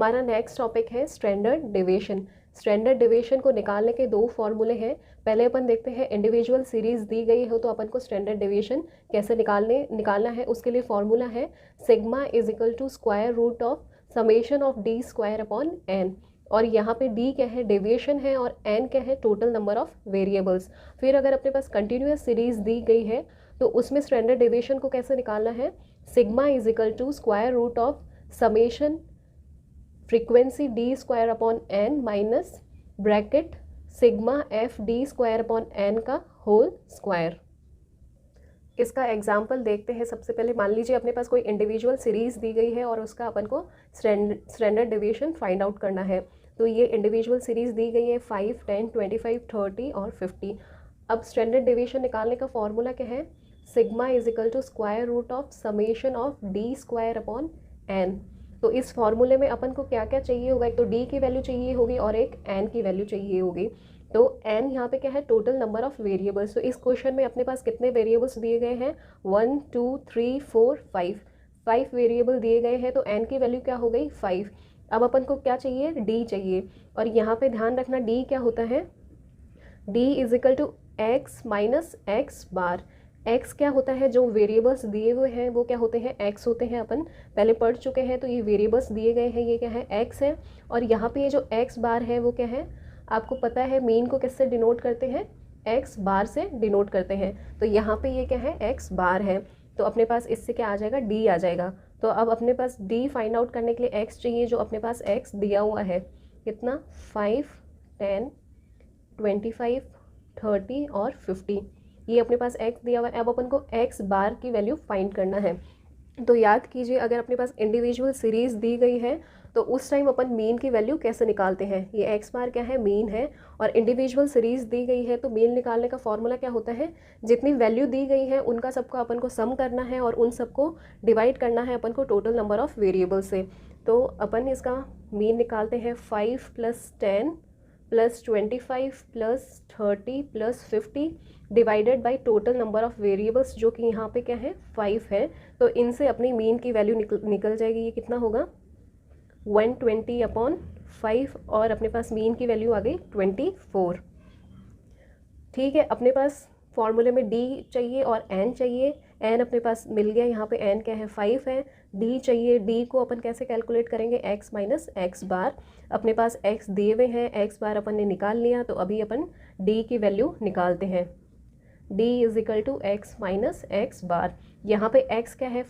हमारा next topic है standard deviation. Standard deviation को निकालने के दो फॉर्मूले हैं। पहले अपन देखते हैं इंडिविजुअल सीरीज दी गई हो तो अपन को स्टैंडर्ड डेविएशन कैसे निकालना है। उसके लिए फॉर्मूला है sigma is equal to square root of summation of D square upon N. और यहाँ पे डी क्या है, डेविएशन है, और एन क्या है, टोटल नंबर ऑफ वेरिएबल्स। फिर अगर अपने पास कंटिन्यूस सीरीज दी गई है तो उसमें स्टैंडर्ड डेविएशन को कैसे निकालना है, sigma is equal to square root of summation frequency D square upon N minus bracket sigma F D square upon N का होल स्क्वायर। इसका एग्जाम्पल देखते हैं। सबसे पहले मान लीजिए अपने पास कोई इंडिविजुअल सीरीज दी गई है और उसका अपन को स्टैंडर्ड डेविएशन फाइंड आउट करना है। तो ये इंडिविजुअल सीरीज दी गई है 5, 10, 25, 30 और 50। अब स्टैंडर्ड डेविएशन निकालने का फॉर्मूला क्या है, sigma is equal to square root of summation of D square upon N. तो इस फॉर्मूले में अपन को क्या क्या चाहिए होगा, एक तो डी की वैल्यू चाहिए होगी और एक एन की वैल्यू चाहिए होगी। तो एन यहाँ पे क्या है, टोटल नंबर ऑफ वेरिएबल्स। तो इस क्वेश्चन में अपने पास कितने वेरिएबल्स दिए गए हैं, 1, 2, 3, 4, 5 वेरिएबल दिए गए हैं। तो एन की वैल्यू क्या हो गई, 5। अब अपन को क्या चाहिए, डी चाहिए। और यहाँ पे ध्यान रखना डी क्या होता है, D is equal to X minus X bar. X क्या होता है, जो वेरिएबल्स दिए हुए हैं वो क्या होते हैं, एक्स होते हैं। अपन पहले पढ़ चुके हैं। तो ये वेरिएबल्स दिए गए हैं, ये क्या है, एक्स है। और यहाँ पे ये जो एक्स बार है वो क्या है, आपको पता है मीन को किससे डिनोट करते हैं, एक्स बार से डिनोट करते हैं। तो यहाँ पे ये क्या है, एक्स बार है। तो अपने पास इससे क्या आ जाएगा, डी आ जाएगा। तो अब अपने पास डी फाइंड आउट करने के लिए एक्स चाहिए, जो अपने पास एक्स दिया हुआ है कितना, 5, 10, 25, 30 और 50। ये अपने पास x दिया हुआ है। अब अपन को x बार की वैल्यू फाइंड करना है। तो याद कीजिए, अगर अपने पास इंडिविजुअल सीरीज दी गई है तो उस टाइम अपन मीन की वैल्यू कैसे निकालते हैं, ये x बार क्या है, मीन है। और इंडिविजुअल सीरीज दी गई है तो मीन निकालने का फॉर्मूला क्या होता है, जितनी वैल्यू दी गई है उनका सबको अपन को सम करना है और उन सबको डिवाइड करना है अपन को टोटल नंबर ऑफ वेरिएबल से। तो अपन इसका मीन निकालते हैं, 5 + 10 + 25 + 30 + 50 divided by total number of variables, जो कि यहाँ पे क्या है, 5 है। तो इनसे अपनी मीन की वैल्यू निकल जाएगी। ये कितना होगा, 120/5, और अपने पास मीन की वैल्यू आ गई 24। ठीक है, अपने पास फॉर्मूले में डी चाहिए और एन चाहिए। एन अपने पास मिल गया, यहाँ पे एन क्या है, 5 है। डी चाहिए, डी को अपन कैसे कैलकुलेट करेंगे, एक्स माइनस एक्स बार। अपने पास एक्स दिए हुए हैं, एक्स बार अपन ने निकाल लिया। तो अभी अपन डी की वैल्यू निकालते हैं। D is equal to X minus X bar. यहाँ पे एक्स क्या है,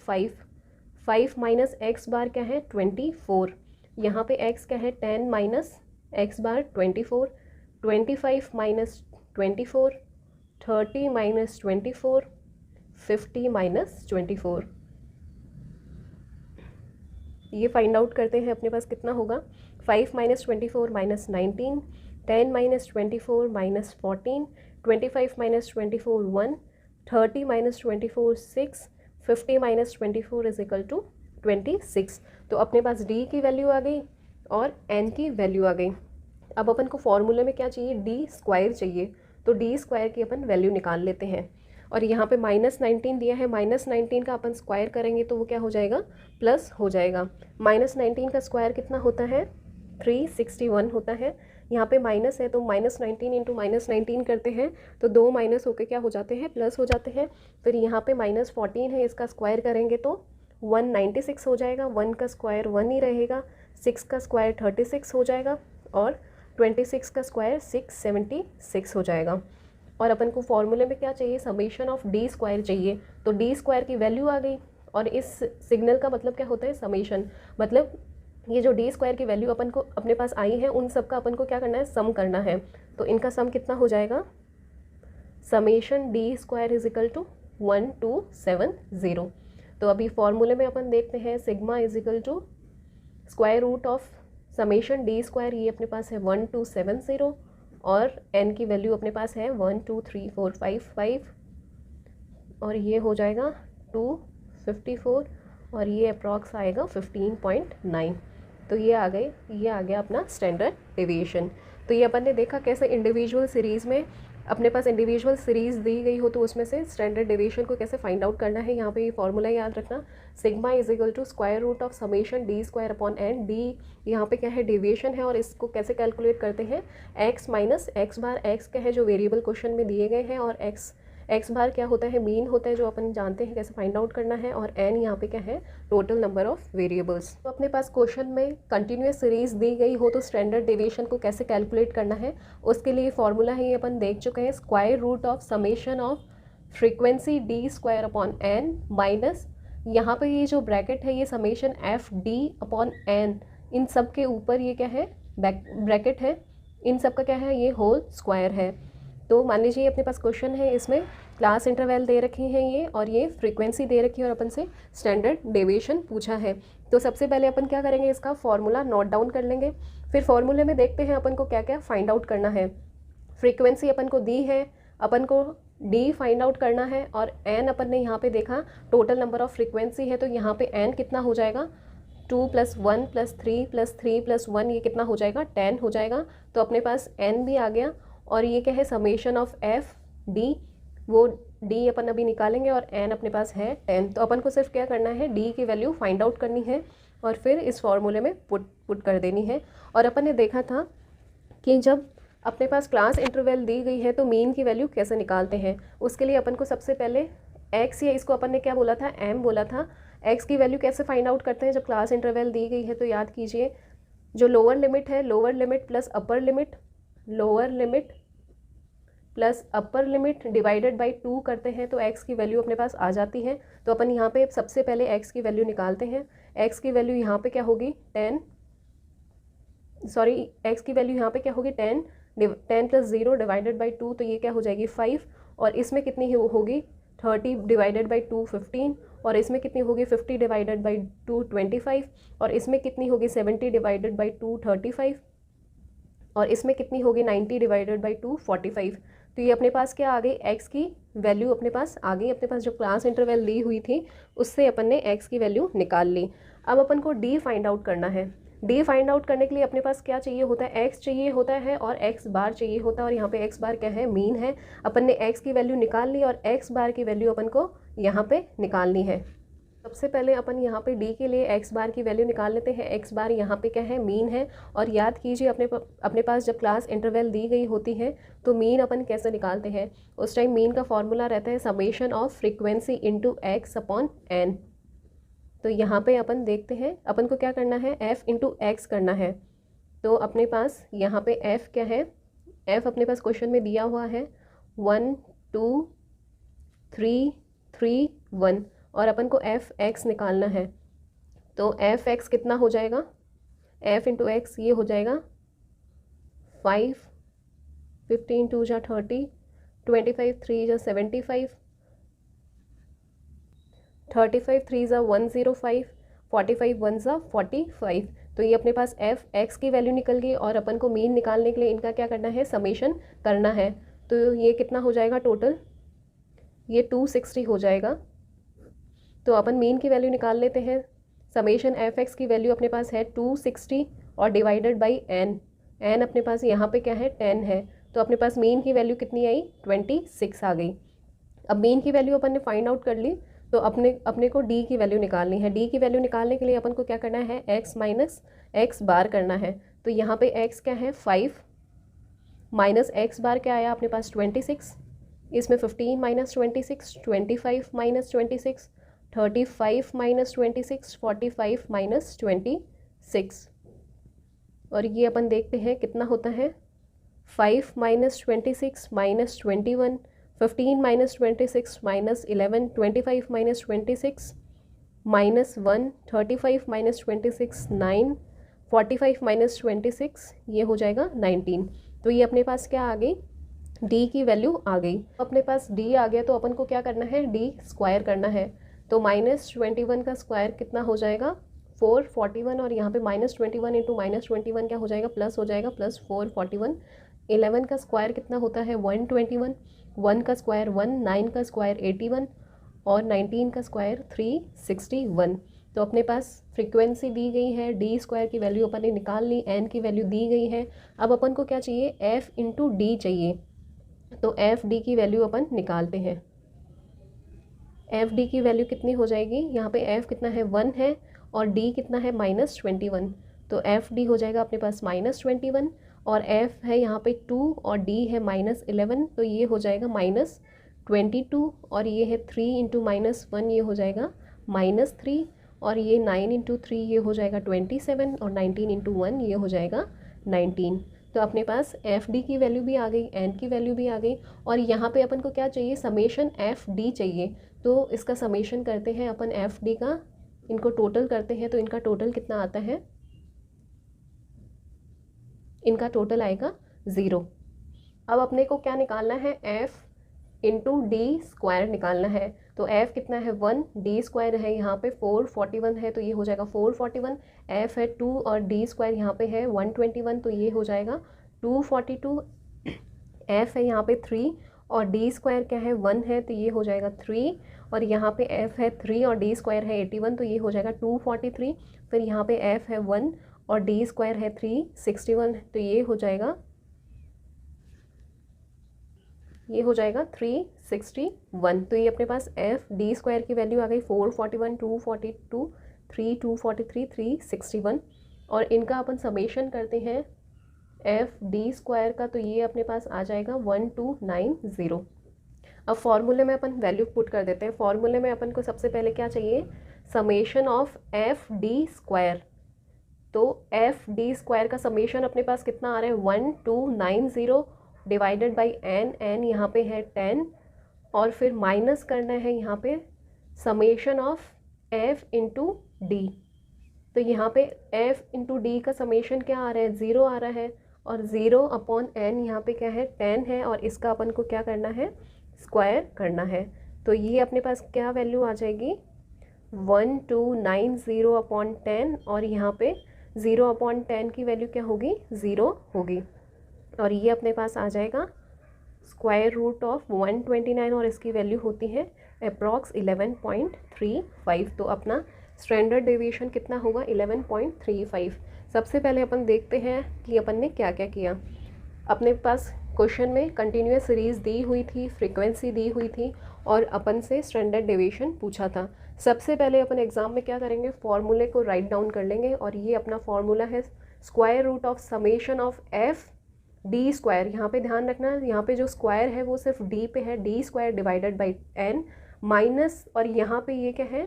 5 माइनस एक्स बार क्या है, 24। यहाँ पे एक्स क्या है, 10 माइनस एक्स बार 24, 25 माइनस 24, 30 माइनस 24, 50 माइनस 24। ये फाइंड आउट करते हैं, अपने पास कितना होगा, 5 minus 24 minus 19, 10 minus 24 minus 14, 25 minus 24 1, 30 minus 24 6, 50 minus 24 is equal to 26। तो अपने पास डी की वैल्यू आ गई और एन की वैल्यू आ गई। अब अपन को फॉर्मूले में क्या चाहिए, डी स्क्वायर चाहिए। तो डी स्क्वायर की अपन वैल्यू निकाल लेते हैं। और यहाँ पे -19 दिया है, -19 का अपन स्क्वायर करेंगे तो वो क्या हो जाएगा, प्लस हो जाएगा। -19 का स्क्वायर कितना होता है, 361 होता है। यहाँ पे माइनस है तो -19 इंटू -19 करते हैं तो 2 माइनस होके क्या हो जाते हैं, प्लस हो जाते हैं। फिर यहाँ पे -14 है, इसका स्क्वायर करेंगे तो 196 हो जाएगा। 1 का स्क्वायर 1 ही रहेगा, 6 का स्क्वायर 36 हो जाएगा, और 26 का स्क्वायर 676 हो जाएगा। और अपन को फॉर्मूले में क्या चाहिए, समेशन ऑफ डी स्क्वायर चाहिए। तो डी स्क्वायर की वैल्यू आ गई। और इस सिग्नल का मतलब क्या होता है, समेशन। मतलब ये जो डी स्क्वायर की वैल्यू अपन को अपने पास आई है उन सब का अपन को क्या करना है, सम करना है। तो इनका सम कितना हो जाएगा, summation D square is equal to 1270। तो अभी फॉर्मूले में अपन देखते हैं, sigma is equal to square root of summation D square, ये अपने पास है 1270, और n की वैल्यू अपने पास है 1 2 3 4 5 5, और ये हो जाएगा 254, और ये अप्रॉक्स आएगा 15.9। तो ये आ गया अपना स्टैंडर्ड डेविएशन। तो ये अपन ने देखा कैसे इंडिविजुअल सीरीज़ में अपने पास इंडिविजुअल सीरीज़ दी गई हो तो उसमें से स्टैंडर्ड डेविएशन को कैसे फाइंड आउट करना है, यहाँ पे ये फॉर्मूला याद रखना, sigma is equal to square root of summation D square upon N. D यहाँ पे क्या है, डेविएशन है, और इसको कैसे कैलकुलेट करते हैं, x minus X bar, X क्या है जो वेरिएबल क्वेश्चन में दिए गए हैं, और एक्स बार क्या होता है, मीन होता है जो अपन जानते हैं कैसे फाइंड आउट करना है, और एन यहाँ पे क्या है, टोटल नंबर ऑफ वेरिएबल्स। तो अपने पास क्वेश्चन में कंटिन्यूस सीरीज दी गई हो तो स्टैंडर्ड डेविएशन को कैसे कैलकुलेट करना है, उसके लिए फॉर्मूला है, ये अपन देख चुके हैं, square root of summation of frequency D square upon N minus, यहाँ पे ये जो ब्रैकेट है ये summation F D upon N, इन सब के ऊपर ये क्या है, ब्रैकेट है, इन सब का क्या है, ये होल स्क्वायर है। तो मान लीजिए अपने पास क्वेश्चन है, इसमें क्लास इंटरवल दे रखी हैं ये, और ये फ्रीक्वेंसी दे रखी है, और अपन से स्टैंडर्ड डेविएशन पूछा है। तो सबसे पहले अपन क्या करेंगे, इसका फॉर्मूला नोट डाउन कर लेंगे, फिर फॉर्मूले में देखते हैं अपन को क्या क्या फाइंड आउट करना है। फ्रीक्वेंसी अपन को दी है, अपन को डी फाइंड आउट करना है, और एन अपन ने यहाँ पे देखा टोटल नंबर ऑफ फ्रीक्वेंसी है, तो यहाँ पे एन कितना हो जाएगा, 2 + 1 + 3 + 3 + 1, ये कितना हो जाएगा, 10 हो जाएगा। तो अपने पास एन भी आ गया, और ये क्या है, समेशन ऑफ एफ डी, वो डी अपन अभी निकालेंगे, और एन अपने पास है 10। तो अपन को सिर्फ क्या करना है, डी की वैल्यू फाइंड आउट करनी है, और फिर इस फॉर्मूले में पुट कर देनी है। और अपन ने देखा था कि जब अपने पास क्लास इंटरवल दी गई है तो मीन की वैल्यू कैसे निकालते हैं, उसके लिए अपन को सबसे पहले एक्स, या इसको अपन ने क्या बोला था, एम बोला था, एक्स की वैल्यू कैसे फाइंड आउट करते हैं जब क्लास इंटरवल दी गई है। तो याद कीजिए, जो लोअर लिमिट है, lower limit plus upper limit, lower limit plus upper limit divided by 2 करते हैं, तो x की वैल्यू अपने पास आ जाती है। तो अपन यहाँ पे सबसे पहले x की वैल्यू निकालते हैं। x की वैल्यू यहाँ पे क्या होगी, 10, सॉरी x की वैल्यू यहाँ पे क्या होगी, 10 + 0 डिवाइडेड बाई 2, तो ये क्या हो जाएगी 5, और इसमें कितनी होगी, 30 डिवाइडेड बाई 2 15, और इसमें कितनी होगी 50 डिवाइडेड बाई 2 25, और इसमें कितनी होगी 70 डिवाइडेड बाई 2 35, और इसमें कितनी होगी 90 डिवाइडेड बाई 2 45। तो ये अपने पास क्या आ गई, x की वैल्यू अपने पास आ गई। अपने पास जो क्लास इंटरवल दी हुई थी उससे अपन ने x की वैल्यू निकाल ली। अब अपन को d फाइंड आउट करना है। d फाइंड आउट करने के लिए अपने पास क्या चाहिए होता है, x चाहिए होता है, और x बार चाहिए होता है, और यहाँ पे x बार क्या है, मीन है। अपन ने x की वैल्यू निकाल ली, और x बार की वैल्यू अपन को यहाँ पे निकालनी है। सबसे पहले अपन यहाँ पे d के लिए x बार की वैल्यू निकाल लेते हैं। x बार यहाँ पे क्या है, मीन है। और याद कीजिए अपने पास जब क्लास इंटरवल दी गई होती है तो मीन अपन कैसे निकालते हैं, उस टाइम मीन का फॉर्मूला रहता है summation of frequency into x upon N. तो यहाँ पे अपन देखते हैं, अपन को क्या करना है, f इंटू एक्स करना है। तो अपने पास यहाँ पे f क्या है, f अपने पास क्वेश्चन में दिया हुआ है 1 2 3 3 1, और अपन को एफ एक्स निकालना है। तो एफ एक्स कितना हो जाएगा, एफ इंटू एक्स ये हो जाएगा 5, 15 2 जा 30, 25 3 जा 75, 35 3 जा 105, 45 1 जा 45। तो ये अपने पास एफ एक्स की वैल्यू निकल गई, और अपन को मीन निकालने के लिए इनका क्या करना है, समेशन करना है। तो ये कितना हो जाएगा टोटल, ये 260 हो जाएगा। तो अपन मीन की वैल्यू निकाल लेते हैं। समेशन एफ एक्स की वैल्यू अपने पास है 260, और डिवाइडेड बाई एन, एन अपने पास यहाँ पे क्या है 10 है। तो अपने पास मीन की वैल्यू कितनी आई, 26 आ गई। अब मीन की वैल्यू अपन ने फाइंड आउट कर ली, तो अपने को डी की वैल्यू निकालनी है। डी की वैल्यू निकालने के लिए अपन को क्या करना है, एक्स माइनस एक्स बार करना है। तो यहाँ पे एक्स क्या है 5, माइनस एक्स बार क्या आया अपने पास 26, इसमें 15 माइनस 26 25 माइनस 26, 35 माइनस 26 45 माइनस 26, और ये अपन देखते हैं कितना होता है, 5 minus 26 minus 21, 15 minus 26 minus 11, 25 minus 26 minus 1, 35 minus 26 9, 45 minus 26 ये हो जाएगा 19। तो ये अपने पास क्या आ गई, d की वैल्यू आ गई। अपने पास d आ गया तो अपन को क्या करना है, d स्क्वायर करना है। तो -21 का स्क्वायर कितना हो जाएगा, 441, और यहाँ पे -21 इंटू -21 क्या हो जाएगा, प्लस हो जाएगा, प्लस 441। 11 का स्क्वायर कितना होता है, 121, 1 का स्क्वायर 1, 9 का स्क्वायर 81, और 19 का स्क्वायर 361। तो अपने पास फ्रीक्वेंसी दी गई है, डी स्क्वायर की वैल्यू अपन ने निकाल ली, एन की वैल्यू दी गई है। अब अपन को क्या चाहिए, एफ इंटू डी चाहिए। तो एफ डी की वैल्यू अपन निकालते हैं। एफ डी की वैल्यू कितनी हो जाएगी, यहाँ पे एफ कितना है 1 है और डी कितना है -21, तो एफ डी हो जाएगा अपने पास -21 और एफ है यहाँ पे 2 और डी है -11, तो ये हो जाएगा -22 और ये है 3 इंटू -1 ये हो जाएगा -3 और ये 9 इंटू 3 ये हो जाएगा 27 और 19 इंटू 1 ये हो जाएगा 19। तो अपने पास एफ डी की वैल्यू भी आ गई, एन की वैल्यू भी आ गई और यहाँ पे अपन को क्या चाहिए, समेशन एफ डी चाहिए। तो इसका समेशन करते हैं अपन एफ डी का, इनको टोटल करते हैं तो इनका टोटल कितना आता है, इनका टोटल आएगा 0। अब अपने को क्या निकालना है, एफ इंटू डी स्क्वायर निकालना है। तो एफ कितना है 1, डी स्क्वायर है यहाँ पे 441 है तो ये हो जाएगा 441, एफ है 2 और डी स्क्वायर यहाँ पे है 121 तो ये हो जाएगा 242, एफ है यहाँ पे 3 और डी स्क्वायर क्या है 1 है तो ये हो जाएगा 3 और यहाँ पे एफ है 3 और डी स्क्वायर है 81 तो ये हो जाएगा 243, फिर यहाँ पे एफ है 1 और डी स्क्वायर है 361 तो ये हो जाएगा 361। तो ये अपने पास एफ डी स्क्वायर की वैल्यू आ गई 441, 242, 3, 243, 361 और इनका अपन समेशन करते हैं एफ डी स्क्वायर का, तो ये अपने पास आ जाएगा 1290। अब फॉर्मूले में अपन वैल्यू पुट कर देते हैं। फॉर्मूले में अपन को सबसे पहले क्या चाहिए, summation of f D square. तो एफ डी स्क्वायर का समेशन अपने पास कितना आ रहा है 1290 डिवाइडेड बाई एन, एन यहाँ पे है 10 और फिर माइनस करना है यहाँ पे summation of f into D. तो यहाँ पे एफ इंटू डी का समेशन क्या आ रहा है 0 आ रहा है और 0 अपॉन एन यहाँ पे क्या है 10 है और इसका अपन को क्या करना है, स्क्वायर करना है। तो ये अपने पास क्या वैल्यू आ जाएगी 1290 अपॉन 10 और यहाँ पे 0 अपॉन 10 की वैल्यू क्या होगी 0 होगी और ये अपने पास आ जाएगा स्क्वायर रूट ऑफ 129 और इसकी वैल्यू होती है अप्रॉक्स 11.35। तो अपना स्टैंडर्ड डेविएशन कितना होगा 11.35। सबसे पहले अपन देखते हैं कि अपन ने क्या क्या किया। अपने पास क्वेश्चन में कंटिन्यूअस सीरीज दी हुई थी, फ्रीक्वेंसी दी हुई थी और अपन से स्टैंडर्ड डेविएशन पूछा था। सबसे पहले अपन एग्जाम में क्या करेंगे, फॉर्मूले को राइट डाउन कर लेंगे और ये अपना फॉर्मूला है square root of summation of f D square. यहाँ पे ध्यान रखना, यहाँ पे जो स्क्वायर है वो सिर्फ डी पे है, d square divided by n minus और यहाँ पे ये क्या है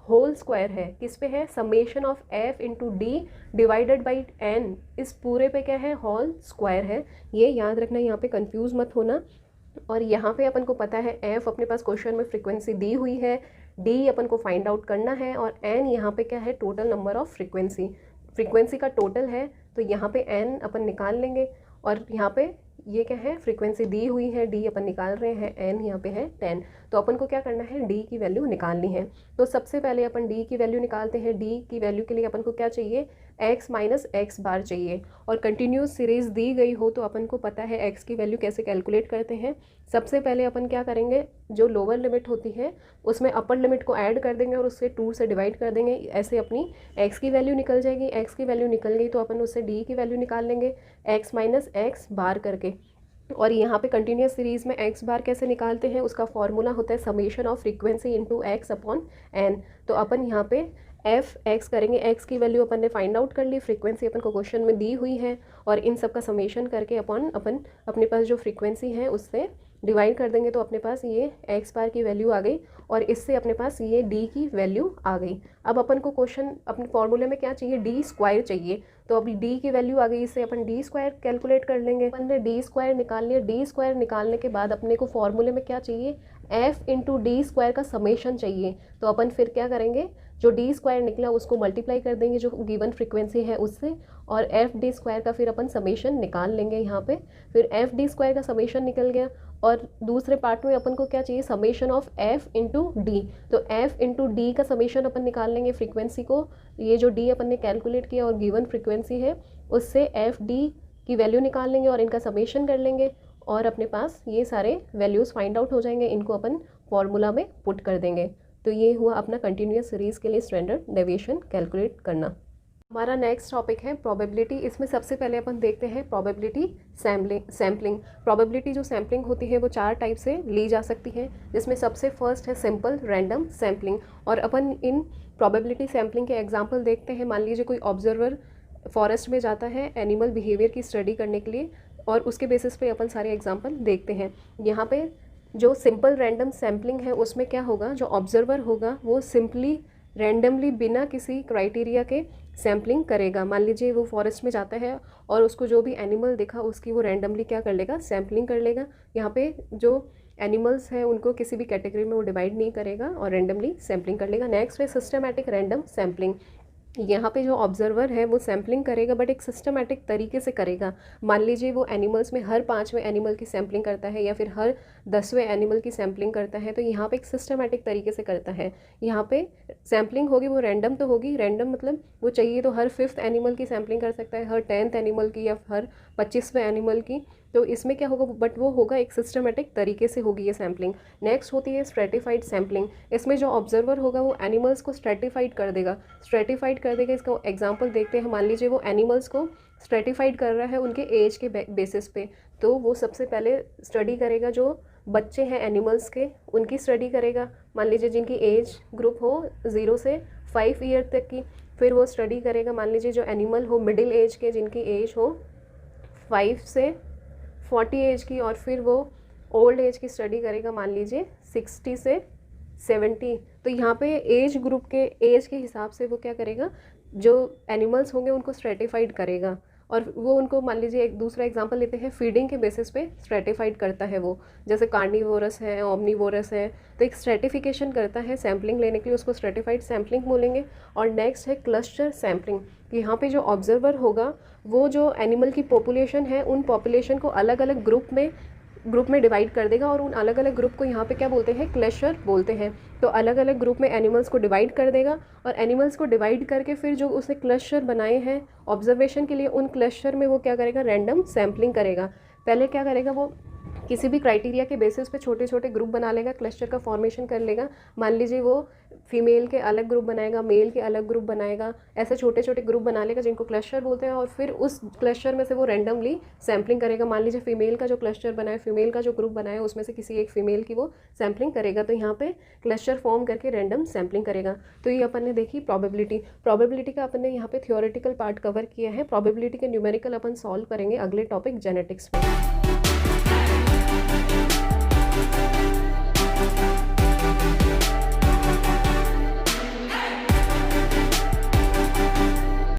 होल स्क्वायर है, किस पे है summation of f into d divided by n, इस पूरे पे क्या है होल स्क्वायर है। ये याद रखना, यहाँ पे कंफ्यूज मत होना। और यहाँ पे अपन को पता है एफ अपने पास क्वेश्चन में फ्रीक्वेंसी दी हुई है, डी अपन को फाइंड आउट करना है और एन यहाँ पे क्या है टोटल नंबर ऑफ फ्रीक्वेंसी का टोटल है। तो यहाँ पे एन अपन निकाल लेंगे और यहाँ पे ये क्या है फ्रीक्वेंसी दी हुई है, डी अपन निकाल रहे हैं, एन यहाँ पे है 10। तो अपन को क्या करना है डी की वैल्यू निकालनी है। तो सबसे पहले अपन डी की वैल्यू निकालते हैं। डी की वैल्यू के लिए अपन को क्या चाहिए, x माइनस एक्स बार चाहिए और कंटिन्यूस सीरीज दी गई हो तो अपन को पता है x की वैल्यू कैसे कैलकुलेट करते हैं। सबसे पहले अपन क्या करेंगे, जो लोअर लिमिट होती है उसमें अपर लिमिट को ऐड कर देंगे और उससे 2 से डिवाइड कर देंगे, ऐसे अपनी x की वैल्यू निकल जाएगी। x की वैल्यू निकल गई तो अपन उससे d की वैल्यू निकाल लेंगे x माइनस एक्स बार करके। और यहाँ पे कंटिन्यूस सीरीज़ में x बार कैसे निकालते हैं, उसका फॉर्मूला होता है summation of frequency into x upon n। तो अपन यहाँ पे एफ एक्स करेंगे, x की वैल्यू अपन ने फाइंड आउट कर ली, फ्रीक्वेंसी अपन को क्वेश्चन में दी हुई है और इन सब का समेशन करके अपन अपने पास जो फ्रीक्वेंसी है उससे डिवाइड कर देंगे तो अपने पास ये x बार की वैल्यू आ गई और इससे अपने पास ये d की वैल्यू आ गई। अब अपन को क्वेश्चन अपने फॉर्मूले में क्या चाहिए, d स्क्वायर चाहिए। तो अभी d की वैल्यू आ गई, इससे अपन d स्क्वायर कैलकुलेट कर लेंगे। अपन ने d स्क्वायर निकाल लिया। d स्क्वायर निकालने के बाद अपने को फॉर्मूले में क्या चाहिए, f इंटू डी स्क्वायर का समेशन चाहिए। तो अपन फिर क्या करेंगे, जो डी स्क्वायर निकला उसको मल्टीप्लाई कर देंगे जो गिवन फ्रीक्वेंसी है उससे और एफ डी स्क्वायर का फिर अपन समेशन निकाल लेंगे यहाँ पे। फिर एफ डी स्क्वायर का समेशन निकल गया और दूसरे पार्ट में अपन को क्या चाहिए, summation of f into D. तो एफ इंटू डी का समेशन अपन निकाल लेंगे फ्रीक्वेंसी को, ये जो डी अपन ने कैलकुलेट किया और गिवन फ्रीक्वेंसी है उससे एफ डी की वैल्यू निकाल लेंगे और इनका समेशन कर लेंगे और अपने पास ये सारे वैल्यूज़ फाइंड आउट हो जाएंगे। इनको अपन फॉर्मूला में पुट कर देंगे। तो ये हुआ अपना कंटिन्यूअस सीरीज़ के लिए स्टैंडर्ड डेविएशन कैलकुलेट करना। हमारा नेक्स्ट टॉपिक है प्रोबेबिलिटी। इसमें सबसे पहले अपन देखते हैं प्रोबेबिलिटी सैम्पलिंग। प्रोबेबिलिटी जो सैम्पलिंग होती है वो 4 टाइप से ली जा सकती है, जिसमें सबसे फर्स्ट है सिंपल रैंडम सैम्पलिंग। और अपन इन प्रोबेबिलिटी सैम्पलिंग के एग्जांपल देखते हैं। मान लीजिए कोई ऑब्जर्वर फॉरेस्ट में जाता है एनिमल बिहेवियर की स्टडी करने के लिए, और उसके बेसिस पे अपन सारे एग्जांपल देखते हैं। यहाँ पे जो सिंपल रैंडम सैम्पलिंग है उसमें क्या होगा, जो ऑब्जर्वर होगा वो सिंपली रैंडमली बिना किसी क्राइटेरिया के सैम्पलिंग करेगा। मान लीजिए वो फॉरेस्ट में जाता है और उसको जो भी एनिमल दिखा उसकी वो रैंडमली क्या कर लेगा, सैम्पलिंग कर लेगा। यहाँ पे जो एनिमल्स हैं उनको किसी भी कैटेगरी में वो डिवाइड नहीं करेगा और रैंडमली सैम्पलिंग कर लेगा। नेक्स्ट है सिस्टमैटिक रैंडम सैम्पलिंग। यहाँ पे जो ऑब्जर्वर है वो सैम्पलिंग करेगा बट एक सिस्टमैटिक तरीके से करेगा। मान लीजिए वो एनिमल्स में हर 5वें एनिमल की सैम्पलिंग करता है या फिर हर 10वें एनिमल की सैम्पलिंग करता है, तो यहाँ पे एक सिस्टमैटिक तरीके से करता है। यहाँ पे सैम्पलिंग होगी वो रैंडम तो होगी, रैंडम मतलब वो चाहिए तो हर 5th एनिमल की सैम्पलिंग कर सकता है, हर 10th एनिमल की या हर 25वें एनिमल की। तो इसमें क्या होगा, बट वो होगा एक सिस्टमेटिक तरीके से होगी ये सैम्पलिंग। नेक्स्ट होती है स्ट्रेटिफाइड सैम्पलिंग। इसमें जो ऑब्जर्वर होगा वो एनिमल्स को स्ट्रेटिफाइड कर देगा। इसका एग्जांपल देखते हैं। मान लीजिए वो एनिमल्स को स्ट्रेटिफाइड कर रहा है उनके एज के बेसिस पे, तो वो सबसे पहले स्टडी करेगा जो बच्चे हैं एनिमल्स के, उनकी स्टडी करेगा। मान लीजिए जिनकी एज ग्रुप हो 0 से 5 ईयर तक की, फिर वो स्टडी करेगा। मान लीजिए जो एनिमल हो मिडिल एज के, जिनकी एज हो 5 से 40 एज की, और फिर वो ओल्ड एज की स्टडी करेगा, मान लीजिए 60 से 70। तो यहाँ पे एज ग्रुप के एज के हिसाब से वो क्या करेगा, जो एनिमल्स होंगे उनको स्ट्रेटिफाइड करेगा। और वो उनको मान लीजिए एक दूसरा एग्जांपल लेते हैं, फीडिंग के बेसिस पे स्ट्रेटिफाइड करता है वो, जैसे कार्निवोरस है, ओमनीवोरस है, तो एक स्ट्रेटिफिकेशन करता है सैम्पलिंग लेने के लिए, उसको स्ट्रेटिफाइड सैम्पलिंग बोलेंगे। और नेक्स्ट है क्लस्टर सैम्पलिंग, कि यहाँ पे जो ऑब्जर्वर होगा वो जो एनिमल की पॉपुलेशन है उन पॉपुलेशन को अलग अलग ग्रुप में डिवाइड कर देगा, और उन अलग अलग ग्रुप को यहाँ पे क्या बोलते हैं, क्लस्टर बोलते हैं। तो अलग अलग ग्रुप में एनिमल्स को डिवाइड कर देगा, और एनिमल्स को डिवाइड करके फिर जो उसने क्लस्टर बनाए हैं ऑब्जर्वेशन के लिए, उन क्लस्टर में वो क्या करेगा, रैंडम सैम्पलिंग करेगा। पहले क्या करेगा, वो किसी भी क्राइटेरिया के बेसिस पे छोटे छोटे ग्रुप बना लेगा, क्लस्टर का फॉर्मेशन कर लेगा। मान लीजिए वो फीमेल के अलग ग्रुप बनाएगा, मेल के अलग ग्रुप बनाएगा, ऐसे छोटे छोटे ग्रुप बना लेगा जिनको क्लस्टर बोलते हैं, और फिर उस क्लस्टर में से वो रैंडमली सैम्पलिंग करेगा। मान लीजिए फीमेल का जो क्लस्टर बनाए, फीमेल का जो ग्रुप बनाए, उसमें से किसी एक फीमेल की वो सैम्पलिंग करेगा। तो यहाँ पे क्लस्टर फॉर्म करके रैंडम सैम्पलिंग करेगा। तो ये अपन ने देखी प्रोबेबिलिटी का अपन ने यहाँ पे थियोरेटिकल पार्ट कवर किया है। प्रोबेबिलिटी के न्यूमेरिकल अपन सॉल्व करेंगे अगले टॉपिक जेनेटिक्स में।